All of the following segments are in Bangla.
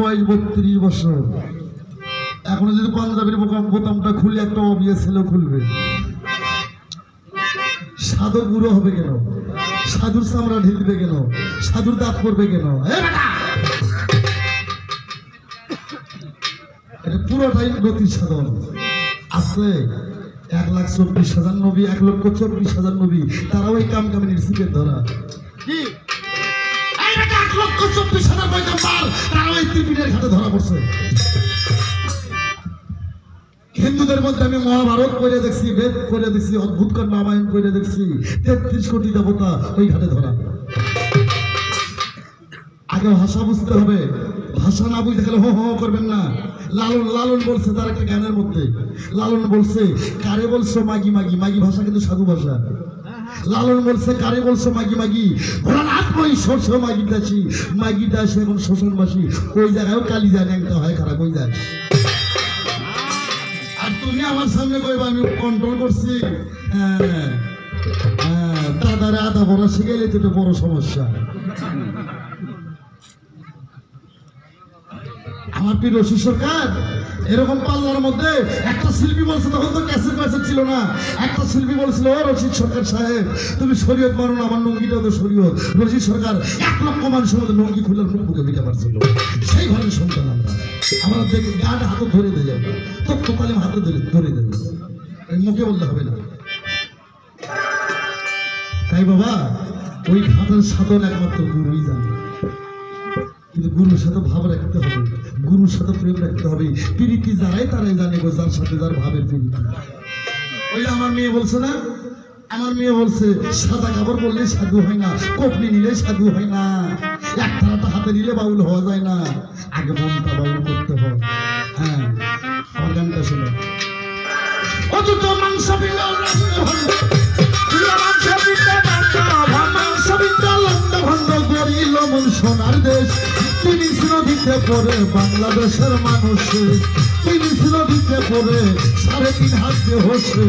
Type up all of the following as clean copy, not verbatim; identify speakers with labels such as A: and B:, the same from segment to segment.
A: বয়স 32 বছর। এখনো যদি পাঞ্জাবির বোতামটা খুলে একটা অবিয়ে ছেলে খুলবে, সাধু বুড়ো হবে কেন? সাধুর চামড়া ঢিলবে কেন? সাধুর দাঁত পড়বে কেন? এটা পুরোটাই গতি সাধন আছে। 1,24,000 নবী, 1,24,000 নবী, তারাও এই কাম কামিনীর সিপের ধরা। কি 1,24,000 পয়গম্বর তারাও এই ত্রিপিটের ঘাটে ধরা পড়ছে। হিন্দুদের মধ্যে আমি মহাভারত পড়ে দেখছি, বেদ পড়ে দেখছি, অদ্ভুত রামায়ণ পড়ে দেখছি, 33 কোটি দেবতা ওই ঘাটে ধরা। আগে ভাষা বুঝতে হবে, ভাষা না বুঝতে গেলে হো হো করবেন না। লালন লালন বলছে তার একটা গানের মধ্যে, লালন বলছে কারে বলছো মাগি মাগি, মাগি ভাষা কিন্তু সাধু ভাষা। লালন বলছে কারে বলছো মাগি মাগি, ভোলানাথ মই সরষ মাগি দাসী, মাগি দাস এখন শোষণবাসী, ওই জায়গায় কালি যায় ন্যাংটা হয় খারাপ হয়ে যায়। আর তুমি আমার সামনে কইবা আমি কন্ট্রোল করছি। দাদারে আদা বড় শিখাইলে তো বড় সমস্যা। আমার প্রিয় রশিদ সরকার এরকম পাল্লার মধ্যে একটা শিল্পী বলছে, তখন তো ক্যাসেট ছিল না, একটা শিল্পী বলছিল ও রশিদ সরকার সাহেব তুমি শরীয়ত মানো না, আমার লুঙ্গিটা তো শরীয়ত। রশিদ সরকার 1 লক্ষ মানুষের মধ্যে লুঙ্গি খুলার মুখ মুখে দিতে পারছিল। সেই ঘরের সন্তান আমরা দেখে গান হাতে ধরে দিয়ে যাবো, তত্ত্ব তালিম হাতে ধরে দেবে, মুখে বলতে হবে না। তাই বাবা ওই ঘাটের সাধন একমাত্র গুরুই জানে। কিন্তু গুরুর সাথে ভাব রাখতে হবে, গুরুর সাথে প্রেম রাখতে হবে। প্রীতি যারাই তারাই জানে গো, যার সাথে যার ভাবের প্রীতি। ওই আমার মেয়ে বলছে না, আমার মেয়ে বলছে সাদা কাপড় বললে সাধু হয় না, কপনি নিলে সাধু হয় না, একটাটা হাতে নিলে বাউল হওয়া যায় না, আগে মনটা বাউল করতে হয়। হ্যাঁ আমার গানটা শোনো। অযুত মাংস সোনার দেশ, তিনি নদীতে পড়ে বাংলাদেশের মানুষ, তিনি নদীতে পড়ে 3.5 হাত দিয়ে হচ্ছে।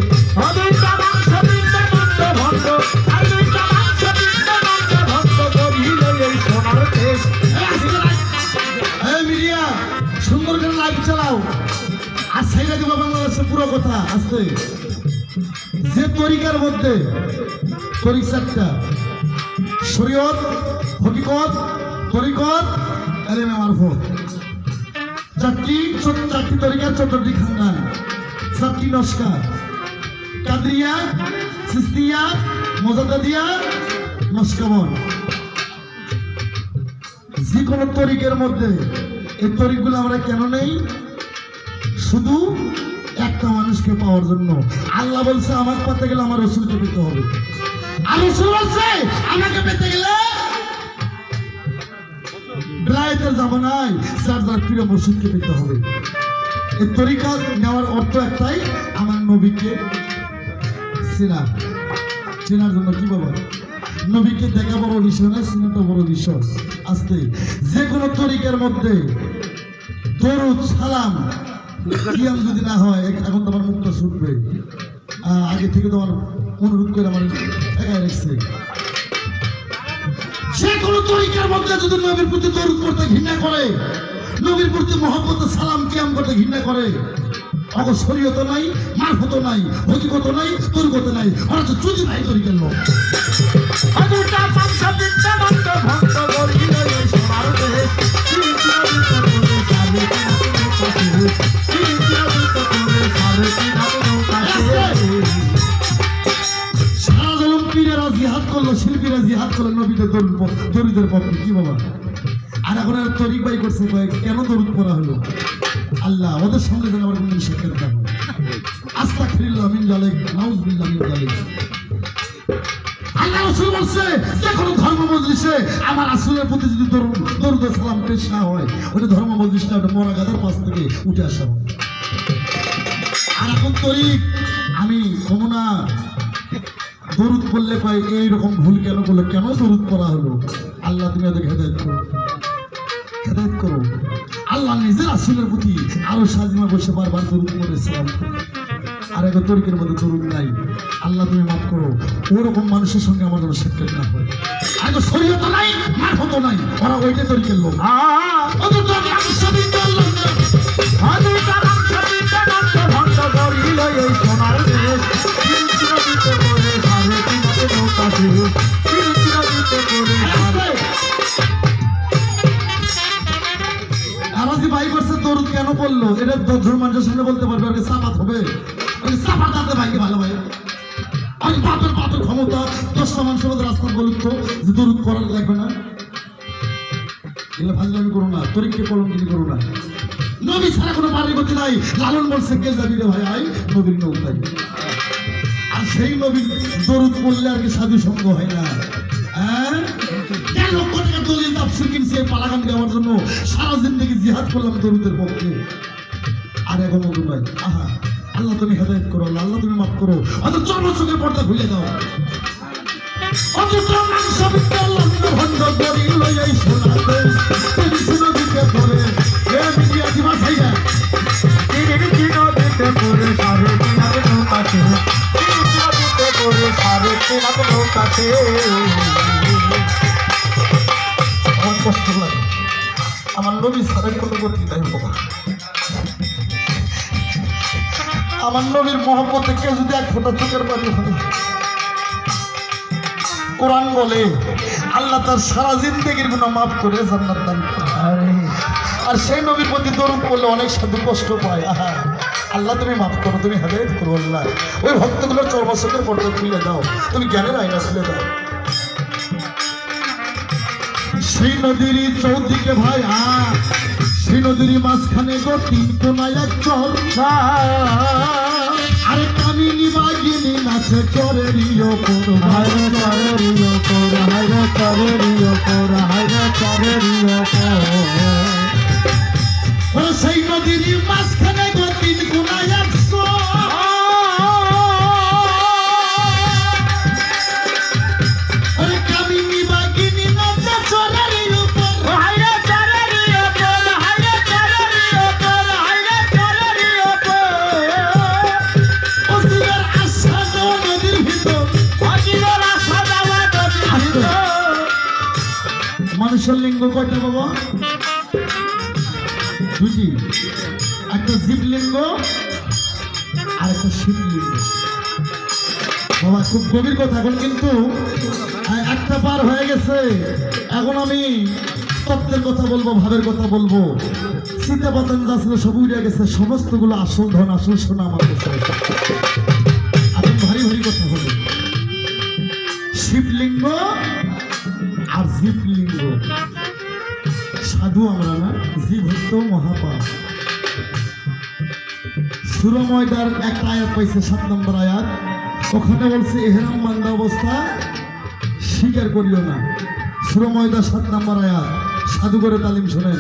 A: মিডিয়া সুন্দর করে লাইভ চালাও আর সাইডে দেবো বাংলাদেশের পুরো কথা আসতে। যে তরিকার মধ্যে তরিক 4টা, শরীয়ত, হকিকত, তরিকত, এলেমে মারফত, 4টি তরিকার 14টি খানদান, 7টি নস্কা, কাদরিয়া, সিস্তিয়া, মোজাদ্দাদিয়া, নস্কাবন। যে কোনো তরিকের মধ্যে এই তরিকগুলো আমরা কেন নেই? শুধু একটা মানুষকে পাওয়ার জন্য। আল্লাহ বলছে আমাকে পেতে গেলে আমার রসুলকে পেতে হবে, আর রসুল বলছে আমাকে পেতে গেলে বেলায়েতের জামানায় যার প্রিয় মসজিদকে পেতে হবে। এই তরিকা নেওয়ার অর্থ একটাই, আমার নবীকে চেনার জন্য। কি বাবা, নবীকে দেখা বড় বিষয় না, চেনাটা বড় বিষয়। আস্তে যে কোনো তরিকার মধ্যে দরুদ সালাম কিয়াম যদি না হয়, এখন তোমার মুখটা ছুটবে। আগে থেকে তোমার অনুরোধ করে আমার ঠেকায় রাখছে। যে কোনো তরিকার মধ্যে যদি নবীর প্রতি দরুদ করতে ঘৃণা করে, নবীর প্রতি মহব্বত সালাম কিয়াম করতে ঘৃণা করে, অগ শরীয়ত নাই, মারফত নাই, হকিকত নাই, তরিকত নাই, ওরা তো চুদি ভাই তরিকার লোক। জিহাদ করলো, শিল্পীরা জিহাদ করলো নবীদের দরিদের পক্ষে। কি বাবা, আর এখন আর তরিক বাই করছে কেন দরুদ পড়া হলো? আল্লাহ ওদের সঙ্গে যেন আমার কোনো শিক্ষা দিতে হবে। আস্তাগফিরুল্লাহ মিন যালিক, নাউযুবিল্লাহ মিন যালিক। আল্লাহ রাসূল বলছে যে কোনো ধর্ম মজলিসে আমার রাসূলের প্রতি যদি দরুদ সালাম পেশ না হয়, ওটা ধর্ম মজলিসটা ওটা মরা গাদার পাশ থেকে উঠে আসা হয়। আর এখন তরিক আমি কমনা দরুদ পড়লে পাই এইরকম ভুল কেন করলো, কেন দরুদ পড়া হলো? আল্লাহ তুমি ওদেরকে হেদায়েত করো, হেদায়েত করো। আল্লাহ নিজের রাসূলের প্রতি আরো সাজিমা বসে বারবার দরুদ পড়েছিলাম, আর এখন তরিকের মধ্যে দরুদ নাই। আল্লাহ তুমি মাফ করো, ওরকম মানুষের সঙ্গে আমার যেন সাক্ষাৎ না হয়। আগে শরীয়ত নাই, মারফত নাই, ওরা ওইটাই তরিকের লোক। দরুদ কেন বললো এটা 10 জন মানুষের সামনে বলতে পারবে আর সাফাত হবে সাফাত দাঁতে ভাইকে ভালো ভাই আমি পাপের ক্ষমতা 10টা মানুষের মধ্যে রাস্তা বলুক তো যে দরুদ করার লাগবে না এগুলো ফাজলামি করো না তরিককে কলঙ্কিনি করো না নবী ছাড়া কোনো বাড়ি গতি নাই লালন বলছে কে যাবি রে ভাই আই নবীর নৌকায় আর সেই নবীর দরুদ পড়লে আর কি সাধু সঙ্গ হয় না হ্যাঁ 1 লক্ষ টাকা দলিল তাফসীর কিনছে পালাগান দেওয়ার জন্য সারা জিন্দেগি জিহাদ করলাম দরুদের পক্ষে আর এখন মতো নয় আহা আল্লাহ তুমি হেদায়েত করো আল্লাহ তুমি মাফ করো অত চর্মচোখের পর্দা খুলে দাও অত মাংস বিদ্যা আল্লাহ ভণ্ড করি লইয়াই শোনাতে তুমি শুনো দিতে পড়ে এ মিডিয়া দিবা সাইয়া
B: দিতে পড়ে সাড়ে 3 হাতে নৌকাতে দিতে পড়ে সাড়ে 3 হাতে নৌকাতে
A: আমার কষ্ট লাগে আমার নবী ছাড়া কোনো গতি নাই বাবা আমার নবীর মহব্বতে কেউ যদি 1 ফোঁটা চোখের পানি হয় কোরআন বলে আল্লাহ তার সারা জিন্দেগির গুনাহ মাফ করে জান্নাত দান করে আর সেই নবীর প্রতি দরুদ পড়লে অনেক সাধু কষ্ট পায় আহা আল্লাহ তুমি মাফ করো তুমি হেদায়েত করো আল্লাহ ওই ভক্তগুলোর চর্মচোখের পর্দা খুলে দাও তুমি জ্ঞানের আয়না খুলে দাও সেই নদীর চৌদিকে ভাই সেই নদীর মাঝখানে গো 3 কোনায় এক চর আরে কামিনী বাগিনী নাচে চরেরই ওপর
B: হায়রে চরেরই ওপর হায়রে চরেরই ওপর হায়রে চরেরই ওপর
A: সেই নদীর মাঝখানে গো 3 কোনায় এক চর আরে কামিনী বাগিনী নাচে চরেরই ওপর
B: হায়রে চরেরই ওপর হায়রে চরেরই ওপর হায়রে চরেরই ওপর
A: অসিরের আশা দেওয়া নদীর ভিতর
B: অজিরের আশা দেওয়া নদীর ভিতর
A: মানুষের লিঙ্গ কয়টা বাবা দুটি একটা জীবলিঙ্গ আর একটা শিবলিঙ্গ বাবা খুব গভীর কথা এখন কিন্তু একটা পার হয়ে গেছে এখন আমি তত্ত্বের কথা বলবো ভাবের কথা বলবো সীতা পাতান যা ছিল সব উড়ে গেছে সমস্তগুলো আসল ধন আসল সোনা আমার কাছে আছে। এখন ভারী ভারী কথা হবে শিবলিঙ্গ আর জীবলিঙ্গ সাধু আমরা না জীব হত্য মহাপাপ সুরময়দার একটা আয়াত পাইছে 7 নম্বর আয়াত ওখানে বলছে এহরাম বান্ধা অবস্থা স্বীকার করিও না সুরময়দার 7 নম্বর আয়াত সাধু করে তালিম শোনেন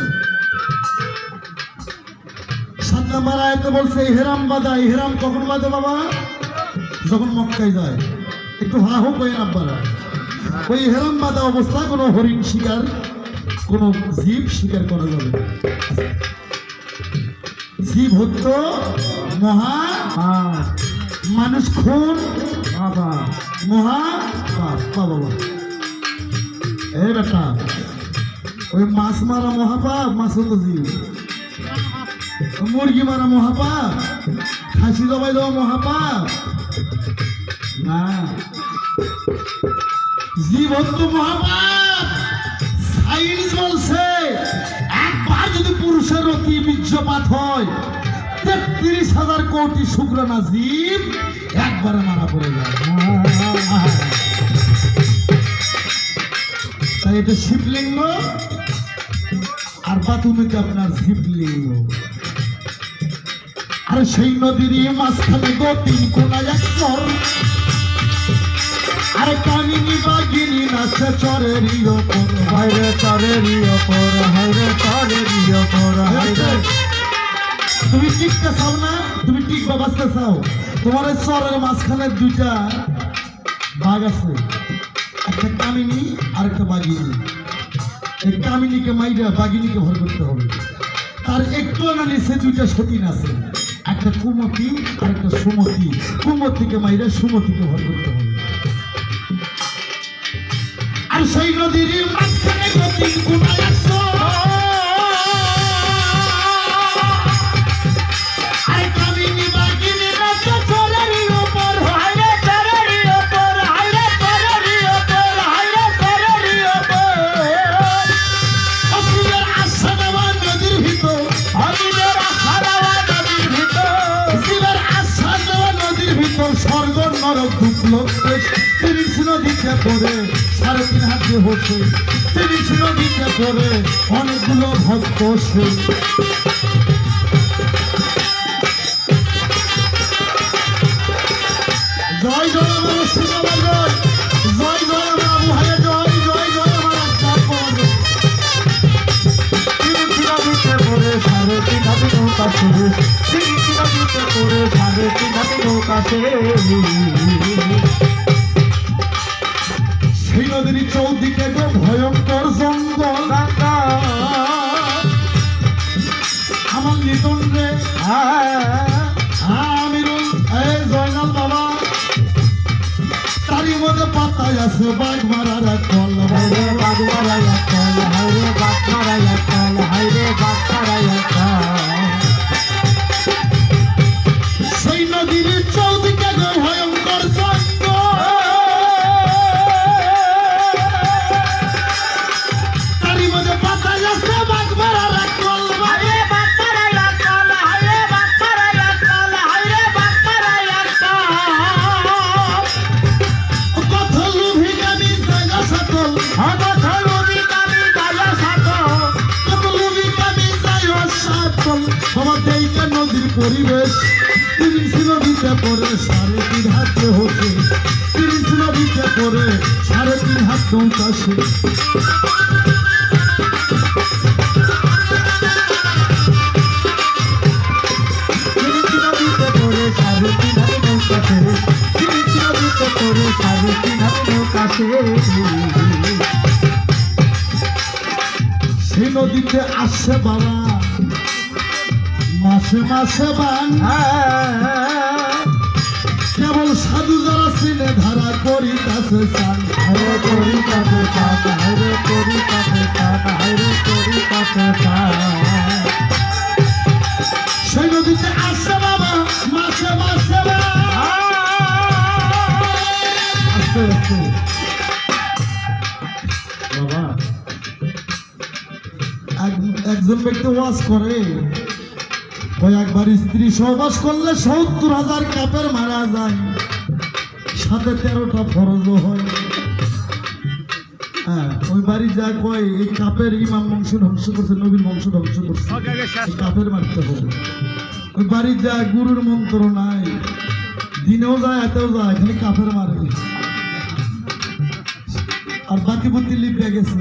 A: 7 নম্বর আয়াতে বলছে এহরাম বাঁধা এহরাম কখন বাঁধে বাবা যখন মক্কায় যায় একটু হা হোক ওই নাম্বার ওই এহরাম বাঁধা অবস্থা কোনো হরিণ শিকার কোন জীব স্বীকার করা যাবে জীব হত্য মহা মানুষ খুন
B: বাবা
A: মহা বাবা এই বেটা ওই মাছ মারা মহাপাপ মাছ হতো জীব মুরগি মারা মহাপাপ খাসি জবাই দেওয়া মহাপাপ না জীব হত্য মহাপাপ সাইন্স বলছে একবার যদি পুরুষের অতি বীর্যপাত হয় 33,000 কোটি শুক্রাণা জীব একবারে মারা পড়ে যায় তাই এটা শিবলিঙ্গ আর বাতুমিতে আপনার শিবলিঙ্গ আর সেই নদীর মাঝখানে গো 3 কোনায় এক চর আর কামিনী বাগিনী নাচে চরেরই ওপর
B: হায়রে চরেরই ওপর হায়রে চরেরই ওপর হায়রে
A: তুমি টিকতে চাও না তুমি টিকবা বাঁচতে চাও তোমার এই চরের মাঝখানে 2টা বাঘ আছে একটা কামিনী আর একটা বাগিনী এই কামিনীকে মাইরা বাগিনীকে ভর করতে হবে তার একটু না নিচে 2টা সতীন আছে একটা কুমতি আর একটা সুমতি কুমতিকে মাইরা সুমতিকে ভর করতে হবে আর সেই নদীর মাঝখানে গতি কোনায় একশো আর কামিনী বাগিনী নাচে চরেরই ওপর
B: হায়রে চরেরই ওপর হায়রে চরেরই ওপর হায়রে চরেরই ওপর
A: অসুরের আশা দেওয়া নদীর ভিতর
B: অজিরের
A: নরক ঢুকলো বেশ তিরিশ নদীতে পড়ে 3.5 হাত যে হচ্ছে 30 নদীতে পড়ে অনেকগুলো ভক্ত সে জয় জয় আমার সিনেমা জয় জয় জয় আমার আবু ভাইয়া জয় জয় জয় আমার আত্মার পর
B: তিরিশ নদীতে পড়ে 3.5 হাত নৌকা ছেড়ে 30 নদীতে পড়ে 3.5 হাত নৌকা ছেড়ে
A: সেই নদীর চৌদিকে গো ভয়ঙ্কর জঙ্গল আমার লিটন রে আমিরুল এই জয়নাল বাবা তারই মধ্যে পাতায় আছে বাঘ মারার এক কল
B: হায়রে বাঘ মারাইয়া চল হায়রে বাঘ মারাইয়া চল হায়রে বাঘ মারাইয়া চল
A: সেই নদীর চৌদিকে গো ভয়ঙ্কর জঙ্গল তারই মধ্যে পাতায় আছে বাঘ মারার এক কল
B: হায়রে বাঘ মারাইয়া চল হায়রে বাঘ মারাইয়া চল হায়রে বাঘ মারাইয়া চল
A: কত লোভী গানি জায়গা সকল
B: হঠাৎ হলুদি কামি গায়া সাথ
A: কত লোভী গানি জায়গা সকল বাবা দেইকা নদীর পরিবেশ 30 নদীতে পড়ে 3.5 হাত হচ্ছে 30 নদীতে পড়ে 3.5 হাত নৌকা সে
B: তিরিশ নদীতে পড়ে 3.5 হাত নৌকা ছেড়ে 30 নদীতে পড়ে 3.5 হাত নৌকা ছেড়ে
A: সেই নদীতে আসছে বাবা মাসে মাসে বান কেবল সাধু যারা সিনে ধারা করি কাছে চান
B: হরে করি কাছে চাঁদ হরে করি কাছে চাঁদ হরে করি কাছে চাঁদ
A: সেই নদীতে আসছে বাবা মাসে মাসে বান আস্তে আস্তে বাবা একজন ব্যক্তি ওয়াজ করে কয়েকবার স্ত্রী সহবাস করলে 70,000 কাপের মারা যায় সাথে 13টা ফরজও হয় হ্যাঁ ওই বাড়ি যা কয় এই কাপের ইমাম বংশ ধ্বংস করছে নবীর বংশ ধ্বংস করছে এই কাপের মারতে হবে ওই বাড়ি যা গুরুর মন্ত্র নাই দিনেও যায় এতেও যায় এখানে কাপের মারে আর বাকি বুদ্ধি লিপে গেছে